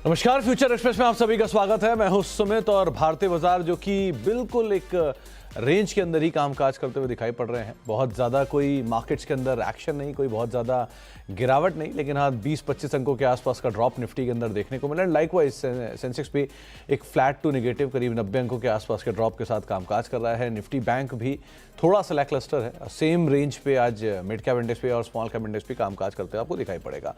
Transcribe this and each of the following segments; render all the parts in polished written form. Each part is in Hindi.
नमस्कार, फ्यूचर एक्सप्रेस में आप सभी का स्वागत है। मैं हूं सुमित और भारतीय बाजार जो कि बिल्कुल एक रेंज के अंदर ही कामकाज करते हुए दिखाई पड़ रहे हैं। बहुत ज़्यादा कोई मार्केट्स के अंदर एक्शन नहीं, कोई बहुत ज़्यादा गिरावट नहीं, लेकिन हाँ 20-25 अंकों के आसपास का ड्रॉप निफ्टी के अंदर देखने को मिला। लाइकवाइज सेंसेक्स भी एक फ्लैट टू नेगेटिव करीब 90 अंकों के आसपास के ड्रॉप के साथ कामकाज कर रहा है। निफ्टी बैंक भी थोड़ा सा लैकलस्टर है, सेम रेंज पे आज मिड कैप इंडेक्स पे और स्मॉल कैप इंडेक्स पे कामकाज करते हुए आपको दिखाई पड़ेगा।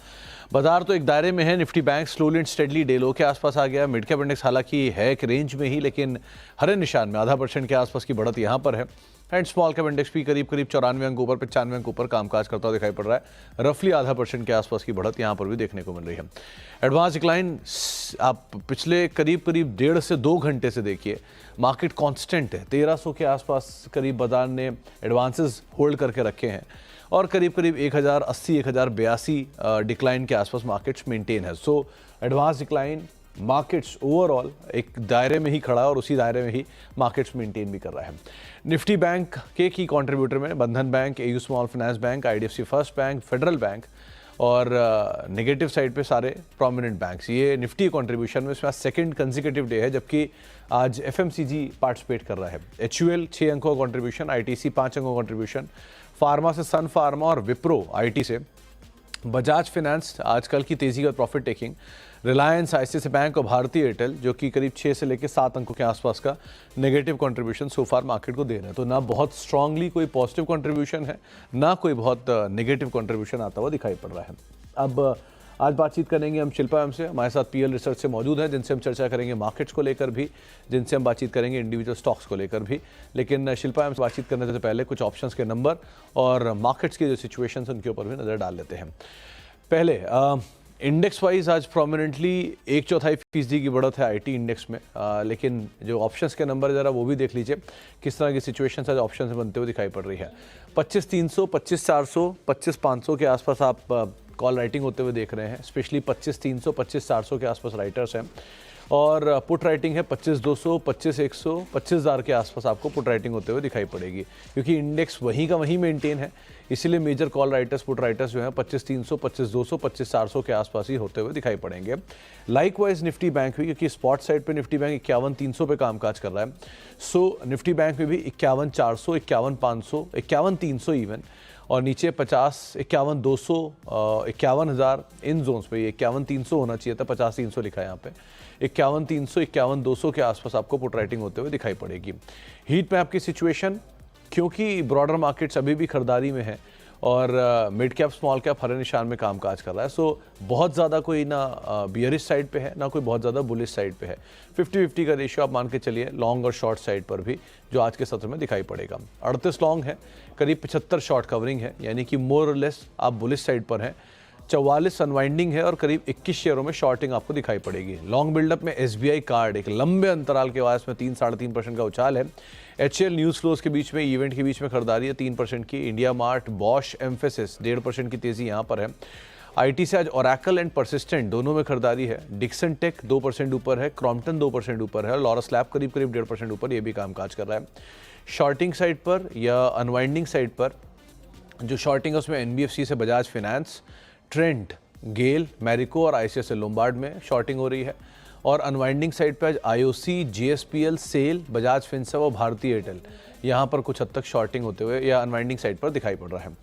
बाजार तो एक दायरे में है। Nifty bank slowly and steadily day लो के आसपास आ गया। मिड कैप इंडेक्स हालांकि है एक रेंज में ही, लेकिन हरे निशान में 0.5% के आसपास की बढ़त यहाँ पर है। एंड स्मॉल कैप इंडेक्स भी करीब 94 अंक ऊपर 95 अंक ऊपर कामकाज करता हुआ दिखाई पड़ रहा है। रफली 0.5% के आसपास की बढ़त यहाँ पर भी देखने को मिल रही है। एडवांस डिक्लाइन आप पिछले करीब 1.5 से 2 घंटे से देखिए, मार्केट कांस्टेंट है। 1300 के आसपास करीब बाजार ने एडवांसेस होल्ड करके रखे हैं और करीब 1080 1082 डिक्लाइन के आसपास मार्केट्स मेंटेन है। So advance decline markets overall एक दायरे में ही खड़ा है और उसी दायरे में ही मार्केट्स मेंटेन भी कर रहा है। निफ्टी बैंक के की कंट्रीब्यूटर में बंधन bank, AU small finance bank, IDFC first bank, federal bank और नेगेटिव साइड पे सारे प्रोमिनेंट बैंक्स। ये निफ्टी कंट्रीब्यूशन में इसमें आज सेकंड कंसेक्यूटिव डे है, जबकि आज एफएमसीजी पार्टिसिपेट कर रहा है। एचयूएल 6 अंकों का कंट्रीब्यूशन, आईटीसी 5 अंकों का कंट्रीब्यूशन, फार्मा से सन फार्मा और विप्रो आईटी से, बजाज फाइनेंस आजकल की तेजी का profit taking, Reliance, ICICI bank और भारतीय एयरटेल जो कि करीब 6 से लेकर 7 अंकों के आसपास का नेगेटिव कंट्रीब्यूशन सो फार मार्केट को दे रहे हैं। तो ना बहुत स्ट्रांगली कोई पॉजिटिव कंट्रीब्यूशन है, ना कोई बहुत नेगेटिव कंट्रीब्यूशन आता हुआ दिखाई पड़ रहा है। अब आज बातचीत करेंगे हम शिल्पा मैम से, हमारे साथ पीएल रिसर्च से मौजूद हैं, जिनसे हम चर्चा करेंगे मार्केट्स को लेकर भी, जिनसे हम बातचीत करेंगे इंडिविजुअल स्टॉक्स को लेकर भी। लेकिन शिल्पा मैम से बातचीत करने से पहले कुछ ऑप्शंस के नंबर और मार्केट्स की जो सिचुएशन उनके ऊपर भी नज़र डाल लेते हैं। पहले इंडेक्स वाइज आज प्रोमिनेंटली 1/4% की बढ़त है आईटी इंडेक्स में, लेकिन जो ऑप्शंस के नंबर ज़रा वो भी देख लीजिए किस तरह की सिचुएशन आज ऑप्शन से बनते हुए दिखाई पड़ रही है। 25,300, 25,400, 25,500 के आसपास आप कॉल राइटिंग होते हुए देख रहे हैं। स्पेशली 25,300, 25,400 के आसपास राइटर्स हैं और पुट राइटिंग है 25,200, 25,100, 25,000 के आसपास आपको पुट राइटिंग होते हुए दिखाई पड़ेगी, क्योंकि इंडेक्स वहीं का वहीं मेंटेन है। इसीलिए major call writers put writers जो हैं 25,300, 25,200, 25,400 के आसपास ही होते हुए दिखाई पड़ेंगे। लाइकवाइज निफ्टी बैंक भी, क्योंकि स्पॉट साइड पे निफ्टी बैंक 51,300 पे कामकाज कर रहा है। सो निफ्टी बैंक में भी 51,400, 51,500, 51,300 इवन, और नीचे 50, 51,200, 51,000 इन जोन्स पे। 51,300 होना चाहिए था, 50,300 लिखा है यहाँ पे। 51,300, 51,200 के आसपास आपको पुट राइटिंग होते हुए दिखाई पड़ेगी। हीट मैप की सिचुएशन, क्योंकि ब्रॉडर मार्केट्स अभी भी खरीदारी में है और मिड कैप स्मॉल कैप हरे निशान में कामकाज कर रहा है। सो बहुत ज़्यादा कोई ना बियरिश साइड पे है, ना कोई बहुत ज़्यादा बुलिश साइड पे है। 50-50 का रेशियो आप मान के चलिए लॉन्ग और शॉर्ट साइड पर भी, जो आज के सत्र में दिखाई पड़ेगा। 38 लॉन्ग है, करीब 75 शॉर्ट कवरिंग है, यानी कि मोर और लेस आप बुलिश साइड पर हैं। 44 अनवाइंडिंग है और करीब 21 शेयरों में शॉर्टिंग आपको दिखाई पड़ेगी। लॉन्ग बिल्डअप में एसबीआई कार्ड एक लंबे अंतराल के बाद में 3-3.5% का उछाल है। एचएल न्यूज़ फ्लोज के बीच में, इवेंट के बीच में खरीदारी है 3% की। इंडिया मार्ट, बॉश, एम्फेसिस 1.5% की तेजी यहाँ पर है। आईटी से आज ओरेकल एंड परसिस्टेंट दोनों में खरीदारी है। डिक्सन टेक 2% ऊपर है, क्रॉम्पटन 2% ऊपर है और लॉरस लैब करीब 1.5% ऊपर, ये भी कामकाज कर रहा है। शॉर्टिंग साइड पर या अनवाइंडिंग साइड पर जो शॉर्टिंग है उसमें एनबीएफसी से बजाज फाइनेंस, ट्रेंट, गेल, मैरिको और आईसीआईसीआई लोम्बार्ड में शॉर्टिंग हो रही है। और अनवाइंडिंग साइड पे आज IOC, GSPL, SAIL, Bajaj Finserv और भारतीय एयरटेल यहाँ पर कुछ हद तक शॉर्टिंग होते हुए या अनवाइंडिंग साइड पर दिखाई पड़ रहा है।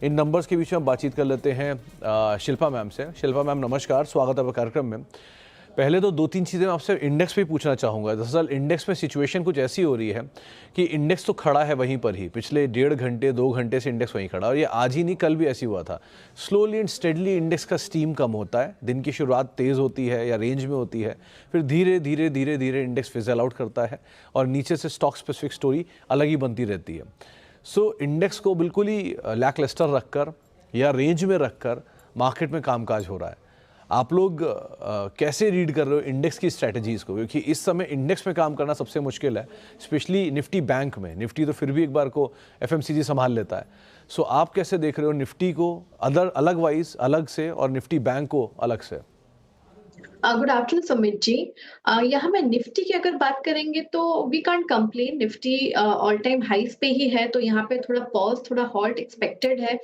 इन नंबर्स के बीच में बातचीत कर लेते हैं शिल्पा मैम से। शिल्पा मैम नमस्कार, स्वागत है आपका कार्यक्रम में। पहले तो 2-3 चीज़ें मैं आपसे इंडेक्स पे पूछना चाहूँगा। दरअसल इंडेक्स में सिचुएशन कुछ ऐसी हो रही है कि इंडेक्स तो खड़ा है वहीं पर ही, पिछले 1.5 घंटे 2 घंटे से इंडेक्स वहीं खड़ा, और ये आज ही नहीं कल भी ऐसी हुआ था। स्लोली एंड स्टेडली इंडेक्स का स्टीम कम होता है, दिन की शुरुआत तेज़ होती है या रेंज में होती है, फिर धीरे धीरे धीरे धीरे इंडेक्स फिजल आउट करता है और नीचे से स्टॉक स्पेसिफिक स्टोरी अलग ही बनती रहती है। सो इंडेक्स को बिल्कुल ही लैकलस्टर रखकर या रेंज में रखकर मार्केट में कामकाज हो रहा है। आप लोग कैसे रीड कर रहे हो इंडेक्स की स्ट्रैटेजीज़ को, क्योंकि इस समय इंडेक्स में काम करना सबसे मुश्किल है, स्पेशली निफ्टी बैंक में। निफ्टी तो फिर भी एक बार को एफएमसीजी संभाल लेता है। सो आप कैसे देख रहे हो निफ्टी को अलग वाइज अलग से और निफ्टी बैंक को अलग से? Good afternoon Sumit ji. यहाँ में निफ्टी की अगर बात करेंगे तो we can't complain. Nifty all time highs पे ही है, तो यहाँ पे थोड़ा पॉज, थोड़ा हॉल्ट एक्सपेक्टेड है।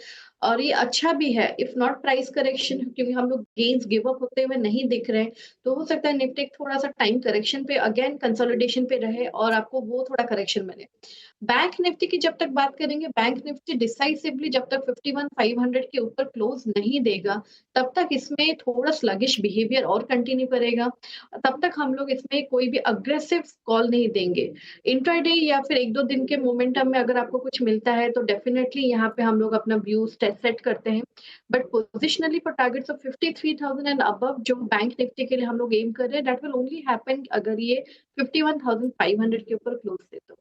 और ये अच्छा भी है इफ नॉट प्राइस करेक्शन, क्योंकि हम लोग गेन्स गिव अप होते हुए नहीं दिख रहे हैं, तो हो सकता है निफ्टी थोड़ा-सा टाइम करेक्शन पे अगेन कंसोलिडेशन पे रहे और आपको वो थोड़ा करेक्शन मिले। बैंक निफ्टी की जब तक बात करेंगे, बैंक निफ्टी डिसाइसिवली जब तक 51,500 के ऊपर क्लोज नहीं देगा, तब तक इसमें थोड़ा स्लगिश बिहेवियर और कंटिन्यू करेगा। तब तक हम लोग इसमें कोई भी अग्रेसिव कॉल नहीं देंगे। इंट्राडे या फिर 1-2 दिन के मोमेंटम में अगर आपको कुछ मिलता है, तो डेफिनिटली यहाँ पे हम लोग अपना व्यू सेट करते हैं। But positionally for targets of 53,000 and above जो बैंक निफ्टी के लिए हम लोग एम कर रहे हैं, दैट विल ओनली हैपन अगर ये 51,500 के ऊपर क्लोज दे तो।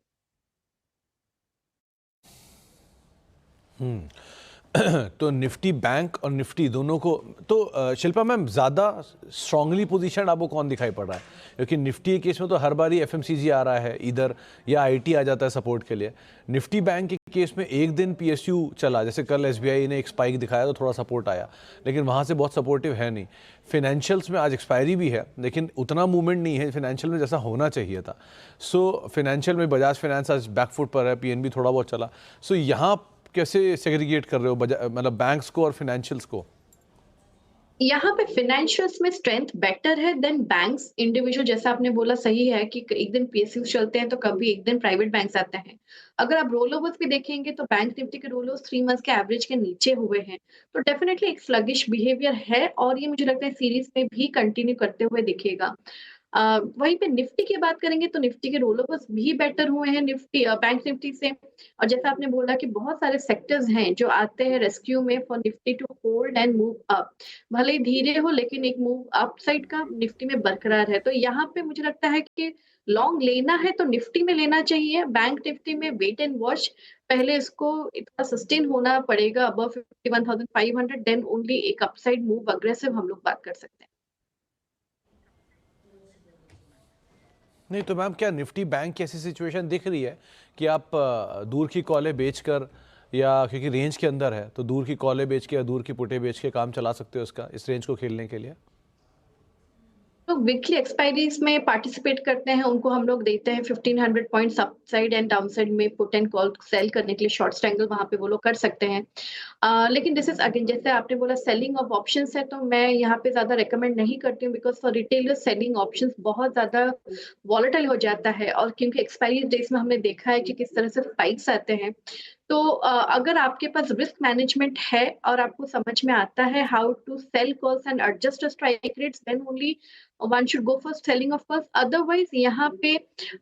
तो निफ्टी बैंक और निफ्टी दोनों को तो शिल्पा मैम ज़्यादा स्ट्रांगली पोजीशन आपको कौन दिखाई पड़ रहा है? क्योंकि निफ्टी के केस में तो हर बार ही एफएमसीजी आ रहा है इधर, या आईटी आ जाता है सपोर्ट के लिए। निफ्टी बैंक के केस में एक दिन पीएसयू चला, जैसे कल एसबीआई ने एक स्पाइक दिखाया तो थोड़ा सपोर्ट आया, लेकिन वहाँ से बहुत सपोर्टिव है नहीं। फिनेंशियल्स में आज एक्सपायरी भी है, लेकिन उतना मूवमेंट नहीं है फिनेंशियल में जैसा होना चाहिए था। सो फिनेंशियल में बजाज फाइनेंस आज बैकफुट पर है, पीएनबी थोड़ा बहुत चला। सो यहाँ कैसे सेग्रीगेट कर रहे हो मतलब बैंक्स को और फाइनेंशियल्स को? यहाँ पे फाइनेंशियल्स में स्ट्रेंथ बेटर है देन बैंक्स इंडिविजुअल। जैसा आपने बोला सही है कि एक दिन पीएसयूज चलते हैं तो कभी एक दिन प्राइवेट बैंक्स आते हैं। अगर आप रोल ओवर्स भी देखेंगे तो बैंक निफ्टी के रोल ओवर्स 3 मंथ्स के एवरेज के नीचे हुए हैं, तो डेफिनेटली एक स्लगिश बिहेवियर है और ये मुझे लगता है सीरीज में भी कंटिन्यू करते हुए दिखेगा। वहीं पे निफ्टी की बात करेंगे तो निफ्टी के रोल ओवर्स भी बेटर हुए हैं निफ्टी बैंक निफ्टी से। और जैसा आपने बोला कि बहुत सारे सेक्टर्स हैं जो आते हैं रेस्क्यू में for Nifty to hold and move up. भले ही धीरे हो लेकिन एक मूव अपसाइड का निफ्टी में बरकरार है। तो यहाँ पे मुझे लगता है कि लॉन्ग लेना है तो निफ्टी में लेना चाहिए। बैंक निफ्टी में वेट एंड वॉच, पहले इसको इतना सस्टेन होना पड़ेगा अबव 51,500, देन ओनली एक अपसाइड मूव अग्रेसिव हम लोग बात कर सकते हैं। नहीं तो मैम, क्या निफ्टी बैंक की ऐसी सिचुएशन दिख रही है कि आप दूर की कॉलें बेचकर, या क्योंकि रेंज के अंदर है तो दूर की कॉलें बेच के या दूर की पुटें बेच के काम चला सकते हो इसका, इस रेंज को खेलने के लिए? तो वीकली एक्सपायरीज में पार्टिसिपेट करते हैं, उनको हम लोग देते हैं 1500 पॉइंट्स अपसाइड एंड डाउनसाइड में पुट एंड कॉल सेल करने के लिए शॉर्ट स्ट्रैंगल वहां पे वो लोग कर सकते हैं। लेकिन दिस इज अगेन जैसे आपने बोला सेलिंग ऑफ ऑप्शंस है, तो मैं यहाँ पे ज्यादा रेकमेंड नहीं करती हूँ because for retailers selling options बहुत ज्यादा वॉलेटाइल हो जाता है। और क्योंकि एक्सपायरी डेज में हमने देखा है कि किस तरह से स्पाइक्स आते हैं, तो अगर आपके पास रिस्क मैनेजमेंट है और आपको समझ में आता है how to sell calls and adjust strike rates, then only one should go for selling of calls. Otherwise यहाँ पे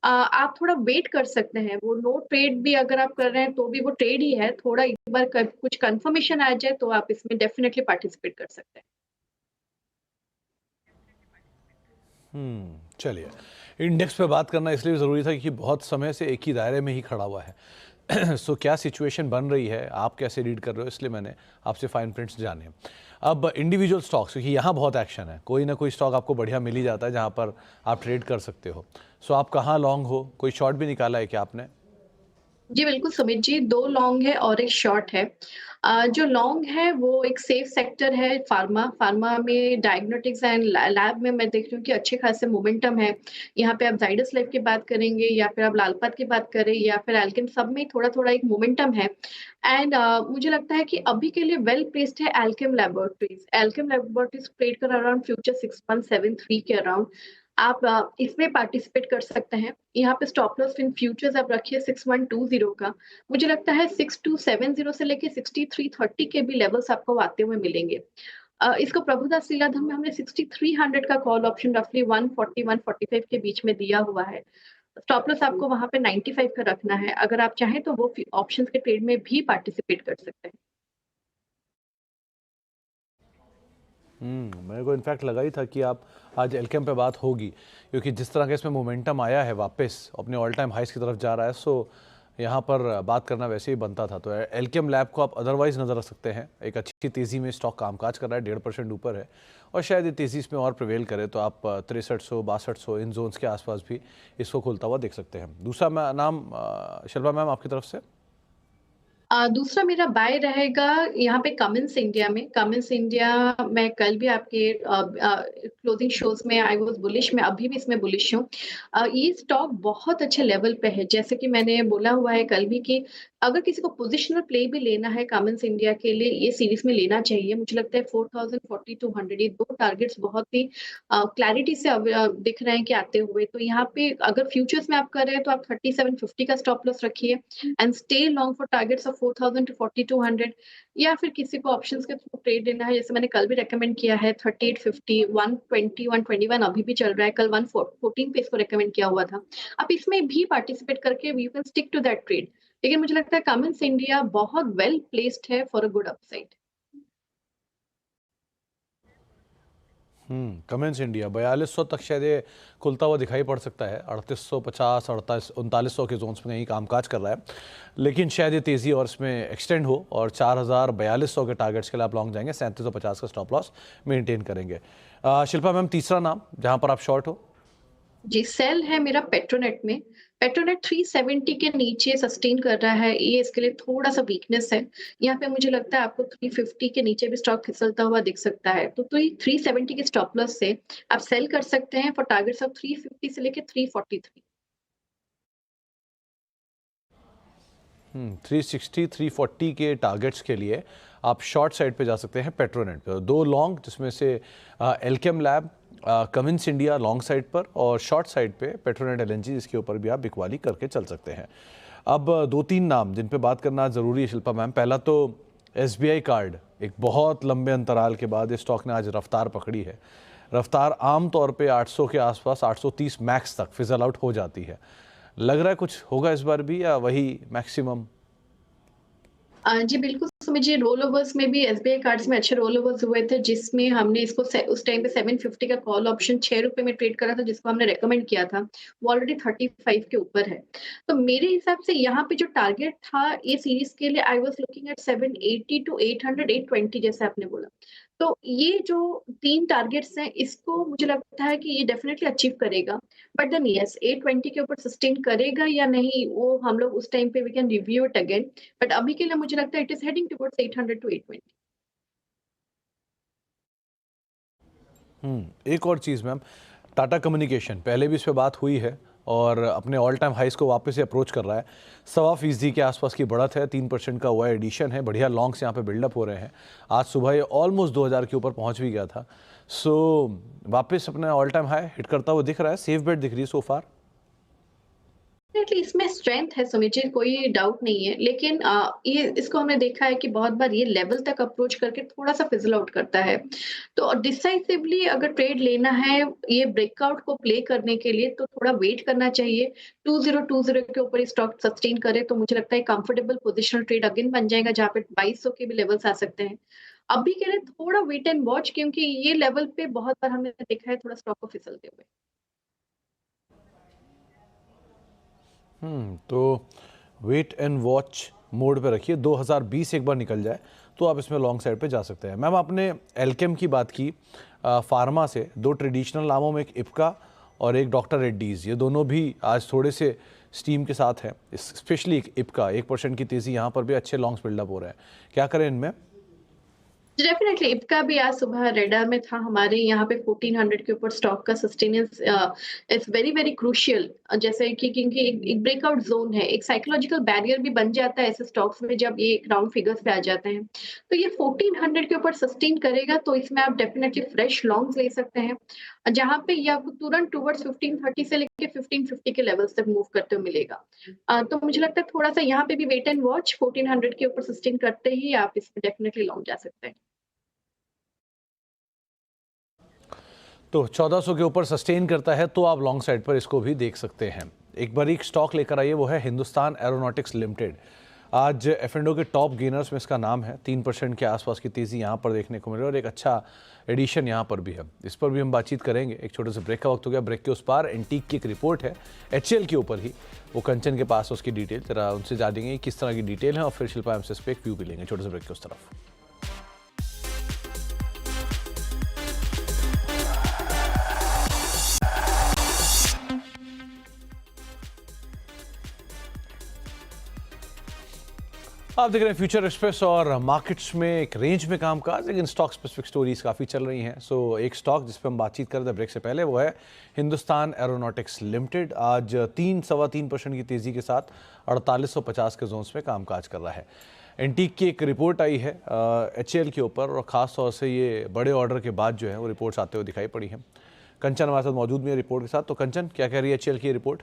आप थोड़ा वेट कर सकते हैं। वो नो ट्रेड भी अगर आप कर रहे हैं तो भी वो ट्रेड ही है। थोड़ा एक बार कुछ कंफर्मेशन आ जाए तो आप इसमें डेफिनेटली पार्टिसिपेट कर सकते हैं। चलिए, इंडेक्स पे बात करना इसलिए ज़रूरी था क्योंकि बहुत समय से एक ही दायरे में ही खड़ा हुआ है। सो क्या सिचुएशन बन रही है, आप कैसे रीड कर रहे हो, इसलिए मैंने आपसे फाइन प्रिंट्स जाने। अब इंडिविजुअल स्टॉक्स, क्योंकि यहाँ बहुत एक्शन है, कोई ना कोई स्टॉक आपको बढ़िया मिल ही जाता है जहाँ पर आप ट्रेड कर सकते हो। सो आप कहाँ लॉन्ग हो, कोई शॉर्ट भी निकाला है क्या आपने? जी, बिल्कुल सुमित जी, 2 लॉन्ग है और एक शॉर्ट है। जो लॉन्ग है वो एक सेफ सेक्टर है फार्मा। फार्मा में डायग्नोस्टिक्स एंड लैब में मैं देख रही हूँ कि अच्छे खासे मोमेंटम है। यहाँ पे आप ज़ाइडस लाइफ की बात करेंगे या फिर आप लालपात की बात करें या फिर एल्केम, सब में थोड़ा-थोड़ा एक मोमेंटम है। एंड मुझे लगता है कि अभी के लिए वेल प्लेस्ड है Alkem laboratories. Alkem laboratories trade कर अराउंड फ्यूचर 6173 के अराउंड। आप इसमें पार्टिसिपेट कर सकते हैं। यहाँ पे स्टॉप लॉस इन फ्यूचर्स आप रखिए 6120 का। मुझे लगता है 6270 से लेके 6330 के भी लेवल्स आपको आते हुए मिलेंगे। इसको प्रभुदास लीलाधर में हमने 6300 का कॉल ऑप्शन रफली 140-145 के बीच में दिया हुआ है। स्टॉप लॉस आपको वहाँ पे 95 का रखना है। अगर आप चाहें तो वो ऑप्शंस के ट्रेड में भी पार्टिसिपेट कर सकते हैं। मेरे को इनफैक्ट लगा ही था कि आप आज एल्केम पे बात होगी, क्योंकि जिस तरह का इसमें मोमेंटम आया है, वापस अपने ऑल टाइम हाइस की तरफ जा रहा है। सो यहाँ पर बात करना वैसे ही बनता था। तो एल्केम लैब को आप अदरवाइज नज़र रख सकते हैं, एक अच्छी तेज़ी में स्टॉक कामकाज कर रहा है, 1.5% ऊपर है, और शायद ये तेज़ी इसमें और प्रिवेल करे तो आप 6300-6200 इन जोन्स के आसपास भी इसको खुलता हुआ देख सकते हैं। दूसरा नाम शिल्पा मैम आपकी तरफ से? दूसरा मेरा बाय रहेगा यहाँ पे कमिंस इंडिया में। कमिंस इंडिया मैं कल भी आपके क्लोजिंग शोज़ में आई वाज़ बुलिश, मैं अभी भी इसमें बुलिश हूँ। ये स्टॉक बहुत अच्छे लेवल पे है, जैसे कि मैंने बोला हुआ है कल भी कि अगर किसी को पोज़िशनल प्ले भी लेना है कमिंस इंडिया के लिए, ये सीरीज़ में लेना चाहिए। मुझे लगता है 4000, 4200 ये 2 टारगेट्स बहुत ही क्लैरिटी से दिख रहे हैं कि आते हुए। तो यहाँ पे अगर फ्यूचर्स में आप कर रहे हैं तो आप 3750 का स्टॉप लॉस रखिए and stay long for targets of 4000 to 4200, या फिर किसी को ऑप्शंस के थ्रू ट्रेड लेना है, जैसे मैंने कल भी रेकमेंड किया है 3850, 120, 121 अभी भी चल रहा है, कल 114 पे इसको रेकमेंड किया हुआ था। आप इसमें भी पार्टिसिपेट करके you can stick to that trade. लेकिन मुझे लगता है कमिंस इंडिया बहुत वेल प्लेस्ड है for a good upside. Cummins India 4200 तक शायद ये खुलता हुआ दिखाई पड़ सकता है। 3850, 38, 3900 के जोन्स में कहीं कामकाज कर रहा है, लेकिन शायद ये तेज़ी और इसमें एक्सटेंड हो और 4200 के टारगेट्स के लिए आप लॉन्ग जाएंगे, 3750 का स्टॉप लॉस मेंटेन करेंगे। शिल्पा मैम, तीसरा नाम जहां पर आप शॉर्ट हो? जी, सेल है मेरा पेट्रोनेट में। पेट्रोनेट 370 के नीचे सस्टेन कर रहा है, ये इसके लिए थोड़ा-सा वीकनेस है। यहाँ पे मुझे लगता है आपको 350 के नीचे भी स्टॉक फिसलता हुआ दिख सकता है। तो ये 370 के स्टॉप लॉस से आप सेल कर सकते हैं फॉर टारगेट्स ऑफ 350 से लेके 343। 360, 340 के टारगेट्स के लिए आप शॉर्ट साइड पे जा सकते हैं पेट्रोनेट पे। दो लॉन्ग, जिसमें से Alkem lab, Cummins India long side पर, और शॉर्ट साइड पे पेट्रोनेट एलएनजी, जिसके ऊपर भी आप बिकवाली करके चल सकते हैं। अब दो तीन नाम जिन पे बात करना ज़रूरी है शिल्पा मैम। पहला तो एसबीआई कार्ड, एक बहुत लंबे अंतराल के बाद इस स्टॉक ने आज रफ्तार पकड़ी है। रफ्तार आम तौर पे 800 के आसपास, 830 मैक्स तक फिजल आउट हो जाती है। लग रहा है कुछ होगा इस बार भी, या वही मैक्सिमम? जी बिल्कुल समझिए, रोल ओवर्स में भी एसबीआई कार्ड्स में अच्छे रोल ओवर्स हुए थे, जिसमें हमने इसको उस टाइम पे 750 का कॉल ऑप्शन ₹6 में ट्रेड करा था, जिसको हमने रेकमेंड किया था। वो ऑलरेडी 35 के ऊपर है। तो मेरे हिसाब से यहाँ पे जो टारगेट था ये सीरीज के लिए, I was looking at 780 to 800, 820 जैसे आपने बोला। तो ये जो 3 टारगेट्स हैं, इसको मुझे लगता है कि ये डेफिनिटली अचीव करेगा। बट देन येस, 820 के ऊपर सस्टेन करेगा या नहीं, वो हम लोग उस टाइम पे we can review it again. But अभी के लिए मुझे लगता है it is heading towards 800 to 820। एक और चीज़ मैम, टाटा कम्युनिकेशन, पहले भी इस पे बात हुई है और अपने ऑल टाइम हाइस को वापस से अप्रोच कर रहा है। 1.25% के आसपास की बढ़त है, 3% का हुआ एडिशन है, बढ़िया लॉन्ग्स यहाँ पे बिल्डअप हो रहे हैं। आज सुबह ये ऑलमोस्ट 2000 के ऊपर पहुँच भी गया था। सो वापस अपने ऑल टाइम हाई हिट करता हुआ दिख रहा है, सेफ बेट दिख रही है सो फार। डेफिनेटली इसमें स्ट्रेंथ है सुमित जी, कोई डाउट नहीं है। लेकिन ये इसको हमने देखा है कि बहुत बार ये लेवल तक अप्रोच करके थोड़ा-सा फिज़ल आउट करता है। तो डिसाइसिवली अगर ट्रेड लेना है ये ब्रेकआउट को प्ले करने के लिए, तो थोड़ा वेट करना चाहिए। 2020 के ऊपर ये स्टॉक सस्टेन करे तो मुझे लगता है कंफर्टेबल पोजिशनल ट्रेड अगेन बन जाएगा, जहाँ पे 2200 के भी लेवल्स आ सकते हैं। अभी के लिए थोड़ा वेट एंड वॉच, क्योंकि ये लेवल पे बहुत बार हमने देखा है थोड़ा स्टॉक को फिसलते हुए। तो वेट एंड वॉच मोड पे रखिए। 2020 एक बार निकल जाए तो आप इसमें लॉन्ग साइड पे जा सकते हैं। मैम, आपने एल्केम की बात की, फार्मा से दो ट्रेडिशनल नामों में एक इप्का और एक डॉक्टर रेड्डीज़, ये दोनों भी आज थोड़े से स्टीम के साथ हैं। स्पेशली एक इप्का, 1% की तेज़ी, यहाँ पर भी अच्छे लॉन्ग्स बिल्डअप हो रहे हैं। क्या करें इनमें? डेफिनेटली इप्का भी आज सुबह रेडर में था हमारे यहाँ पे। 1400 के ऊपर स्टॉक का sustenance is very very crucial, जैसे कि क्योंकि एक ब्रेकआउट जोन है, एक साइकोलॉजिकल बैरियर भी बन जाता है ऐसे स्टॉक्स में जब ये राउंड फिगर्स पे आ जाते हैं। तो ये 1400 के ऊपर सस्टेन करेगा तो इसमें आप डेफिनेटली फ्रेश लॉन्ग्स ले सकते हैं, जहाँ पे ये आपको तुरंत टुवर्ड्स 1530 से लेके 1550 के लेवल्स तक मूव करते हुए मिलेगा। तो मुझे लगता है थोड़ा सा यहाँ पे भी वेट एंड वॉच, 1400 के ऊपर सस्टेन करते ही आप इसमें डेफिनेटली लॉन्ग जा सकते हैं। तो 1400 के ऊपर सस्टेन करता है तो आप लॉन्ग साइड पर इसको भी देख सकते हैं। एक बारीक स्टॉक लेकर आइए, वो है हिंदुस्तान एरोनॉटिक्स लिमिटेड। आज एफ&ओ के टॉप गेनर्स में इसका नाम है। 3% के आसपास की तेज़ी यहाँ पर देखने को मिल रही है और एक अच्छा एडिशन यहाँ पर भी है। इस पर भी हम बातचीत करेंगे। एक छोटे से ब्रेक का वक्त हो गया। ब्रेक के उस पार एंटीक की एक रिपोर्ट है एचएल के ऊपर ही, वो कंचन के पास, उसकी डिटेल जरा उनसे जानेंगे किस तरह की डिटेल है और फिर शिल्पा एमएसएस पे एक व्यू भी लेंगे। छोटे से ब्रेक के उस तरफ। आप देख रहे हैं फ्यूचर एक्सप्रेस और मार्केट्स में एक रेंज में कामकाज, लेकिन स्टॉक स्पेसिफिक स्टोरीज काफ़ी चल रही हैं। एक स्टॉक जिस पर हम बातचीत कर रहे थे ब्रेक से पहले, वो है हिंदुस्तान एरोनॉटिक्स लिमिटेड। आज 3-3.25% की तेज़ी के साथ 4850 के जोन्स में कामकाज कर रहा है। एंटीक की एक रिपोर्ट आई है HAL के ऊपर, और ख़ास तौर से ये बड़े ऑर्डर के बाद जो है वो रिपोर्ट्स आते हुए दिखाई पड़ी हैं। कंचन हमारे साथ मौजूद भी है रिपोर्ट के साथ। तो कंचन, क्या कह रही है HAL की ये रिपोर्ट?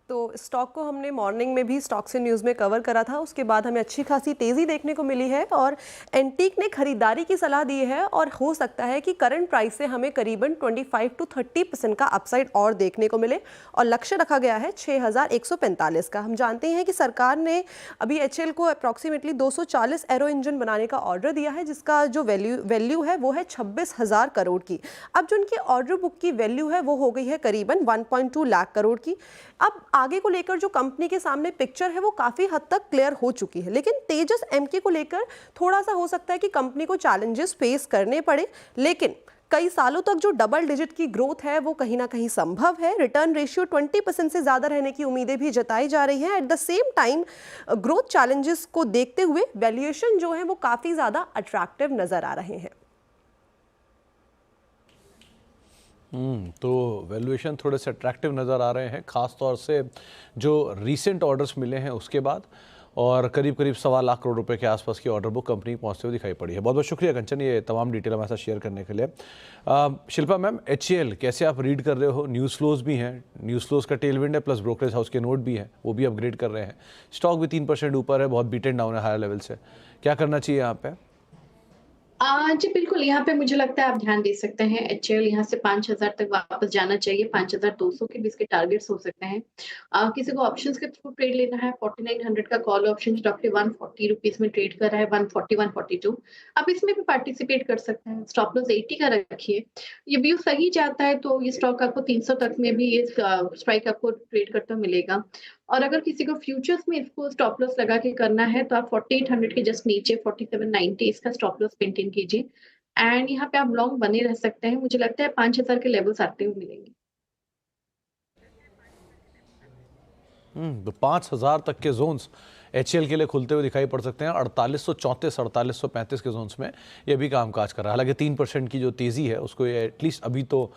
तो स्टॉक को हमने मॉर्निंग में भी स्टॉक से न्यूज़ में कवर करा था, उसके बाद हमें अच्छी खासी तेज़ी देखने को मिली है और एंटीक ने खरीदारी की सलाह दी है और हो सकता है कि करंट प्राइस से हमें करीबन 25 to 30% का अपसाइड और देखने को मिले और लक्ष्य रखा गया है 6145 का। हम जानते हैं कि सरकार ने अभी HAL को अप्रॉक्सीमेटली 240 एरो इंजन बनाने का ऑर्डर दिया है, जिसका जो वैल्यू है वो है 26,000 करोड़ की। अब जो उनकी ऑर्डर बुक की वैल्यू है वो हो गई है करीबन 1.2 लाख करोड़ की। अब आगे को लेकर जो कंपनी के सामने पिक्चर है वो काफ़ी हद तक क्लियर हो चुकी है, लेकिन तेजस MK को लेकर थोड़ा सा हो सकता है कि कंपनी को चैलेंजेस फेस करने पड़े, लेकिन कई सालों तक जो डबल डिजिट की ग्रोथ है वो कहीं ना कहीं संभव है। रिटर्न रेशियो 20% से ज़्यादा रहने की उम्मीदें भी जताई जा रही हैं। At the same time growth challenges को देखते हुए वैल्यूएशन जो है वो काफ़ी ज़्यादा अट्रैक्टिव नज़र आ रहे हैं। तो वैल्यूएशन थोड़े से अट्रैक्टिव नज़र आ रहे हैं, ख़ास तौर से जो रीसेंट ऑर्डर्स मिले हैं उसके बाद, और करीब 1.25 लाख करोड़ रुपए के आसपास की ऑर्डर बुक कंपनी पहुंचते हुए दिखाई पड़ी है। बहुत बहुत शुक्रिया कंचन, ये तमाम डिटेल हमारे साथ शेयर करने के लिए। शिल्पा मैम, HAL कैसे आप रीड कर रहे हो? न्यूज़ फ्लोज भी हैं, न्यूज़ फ्लोज का टेलविंड है, प्लस ब्रोकरेज हाउस के नोट भी हैं, वो भी अपग्रेड कर रहे हैं। स्टॉक भी 3% ऊपर है, बहुत बीटन डाउन है हायर लेवल से। क्या करना चाहिए यहाँ पे? जी बिल्कुल, यहाँ पे मुझे लगता है आप ध्यान दे सकते हैं। HAL यहाँ से 5,000 तक वापस जाना चाहिए, 5,200 के भी इसके टारगेट्स हो सकते हैं। किसी को ऑप्शंस के थ्रू ट्रेड लेना है, 4900 का कॉल ऑप्शन रफली 140 रुपीज़ में ट्रेड कर रहा है, 140, 142। आप इसमें भी पार्टिसिपेट कर सकते हैं। स्टॉप लॉस 80 का रखिए। ये व्यू सही जाता है तो ये स्टॉक आपको 300 तक में भी ये स्ट्राइक आपको ट्रेड करता मिलेगा। और अगर किसी को फ्यूचर्स में इसको स्टॉप लॉस लगा के करना है तो आप 4800 के जस्ट नीचे 4790 इसका स्टॉप लॉस मेंटेन कीजिए, एंड यहाँ पे आप लॉन्ग बने रह सकते हैं। मुझे लगता है 5000 के लेवल्स आते हुए मिलेंगे। तो 5,000 तक के जोन्स HAL के लिए खुलते हुए दिखाई पड़ सकते हैं। 4834, 4835 के जोन्स में ये भी कामकाज कर रहा है। हालांकि 3% की जो तेज़ी है उसको ये एटलीस्ट अभी तो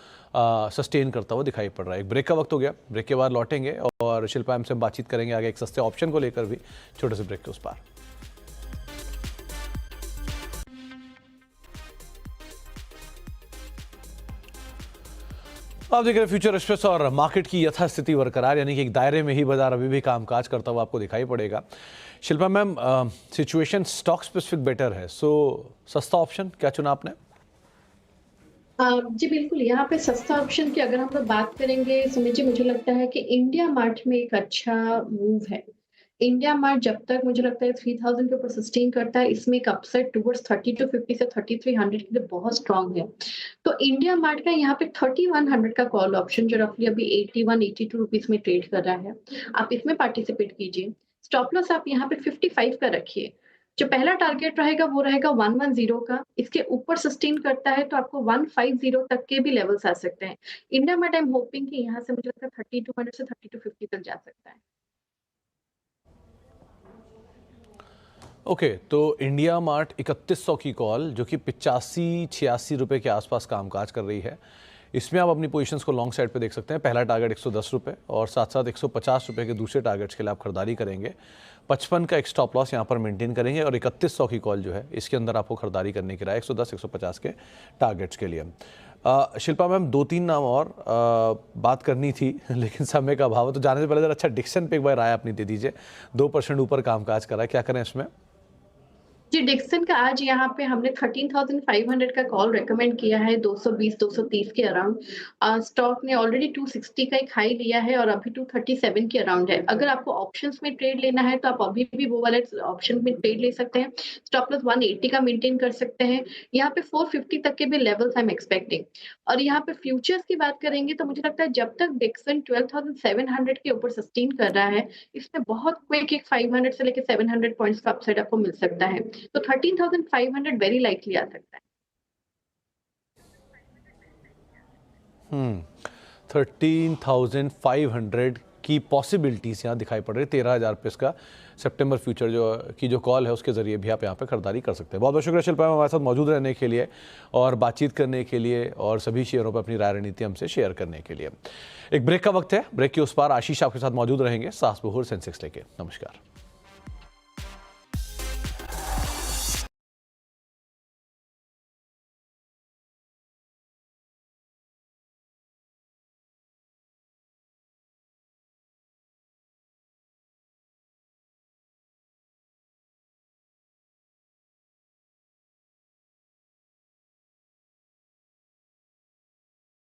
सस्टेन करता हुआ दिखाई पड़ रहा है। एक ब्रेक का वक्त हो गया, ब्रेक के बाद लौटेंगे और शिल्पा मैम से हम बातचीत करेंगे आगे एक सस्ते ऑप्शन को लेकर भी, छोटे से ब्रेक के उस पार। आप देख रहे हैं फ्यूचर एक्सप्रेस और मार्केट की यथास्थिति बरकरार, यानी कि एक दायरे में ही बाजार अभी भी कामकाज करता हुआ आपको दिखाई पड़ेगा। Shilpa ma'am, situation stock specific better है, सो सस्ता ऑप्शन क्या चुना आपने? जी बिल्कुल, यहाँ पे सस्ता ऑप्शन की अगर हम लोग बात करेंगे सुमित जी, मुझे लगता है कि इंडिया मार्ट में एक अच्छा मूव है। इंडिया मार्ट जब तक मुझे लगता है 3000 के ऊपर सस्टेन करता है, इसमें एक अपसाइड टुवर्ड्स 30 टू 50 से 3300 के लिए बहुत स्ट्रांग है। तो इंडिया मार्ट का यहाँ पे 3100 का कॉल ऑप्शन जो रफली अभी 81-82 रुपीज में ट्रेड कर रहा है, आप इसमें पार्टिसिपेट कीजिए। स्टॉप लॉस आप यहाँ पे 55 का रखिए। जो पहला टारगेट रहेगा वो रहेगा 110 का, इसके ऊपर सस्टेन करता है तो आपको 150 तक के भी लेवल्स आ सकते हैं। India mart I am hoping कि यहाँ से मुझे लगता है 3200 से 3250 तक जा सकता है। ओके, तो इंडिया मार्ट 3100 की कॉल जो कि 85-86 रुपए के आसपास कामकाज कर रही है, इसमें आप अपनी पोजीशंस को लॉन्ग साइड पे देख सकते हैं। पहला टारगेट 110 रुपये और साथ साथ 150 रुपये के दूसरे टारगेट्स के लिए आप खरीदारी करेंगे। 55 का एक स्टॉप लॉस यहाँ पर मेंटेन करेंगे और 3100 की कॉल जो है इसके अंदर आपको खरीदारी करने की राय 110-150 के टारगेट्स के लिए। शिल्पा मैम, 2-3 नाम और बात करनी थी लेकिन समय का अभाव है, तो जाने से पहले जरा अच्छा डिक्सन पे एक बार राय अपनी दे दीजिए। 2% ऊपर कामकाज कर रहा है, क्या करें इसमें? जी, डिक्सन का आज यहाँ पे हमने 13,500 का कॉल रेकमेंड किया है, 220-230 के अराउंड। स्टॉक ने ऑलरेडी 260 का एक हाई लिया है और अभी 237 के अराउंड है। अगर आपको ऑप्शंस में ट्रेड लेना है तो आप अभी भी वो वाले ऑप्शन में ट्रेड ले सकते हैं। स्टॉप लॉस 180 का मेंटेन कर सकते हैं। यहाँ पे 450 तक के भी लेवल्स आई एम एक्सपेक्टिंग। और यहाँ पे फ्यूचर्स की बात करेंगे तो मुझे लगता है जब तक डिक्सन 12,700 के ऊपर सस्टेन कर रहा है, इसमें बहुत क्विक एक 500 से लेकर 700 पॉइंट्स का अपसाइड आपको मिल सकता है। तो 13,500 वेरी लाइकली आ सकता है। 13,500 की पॉसिबिलिटीज यहाँ दिखाई पड़ रही है। 13,000 पे इसका सितंबर फ्यूचर जो कॉल है उसके ज़रिए भी आप यहाँ पे खरीदारी कर सकते हैं। बहुत बहुत शुक्रिया शिल्पा मैम हमारे साथ मौजूद रहने के लिए और बातचीत करने के लिए और सभी शेयरों पर अपनी राय रणनीति हमसे शेयर करने के लिए। एक ब्रेक का वक्त है, ब्रेक के उस पार आशीष आपके साथ मौजूद रहेंगे सास बहू सेंसेक्स लेके। नमस्कार।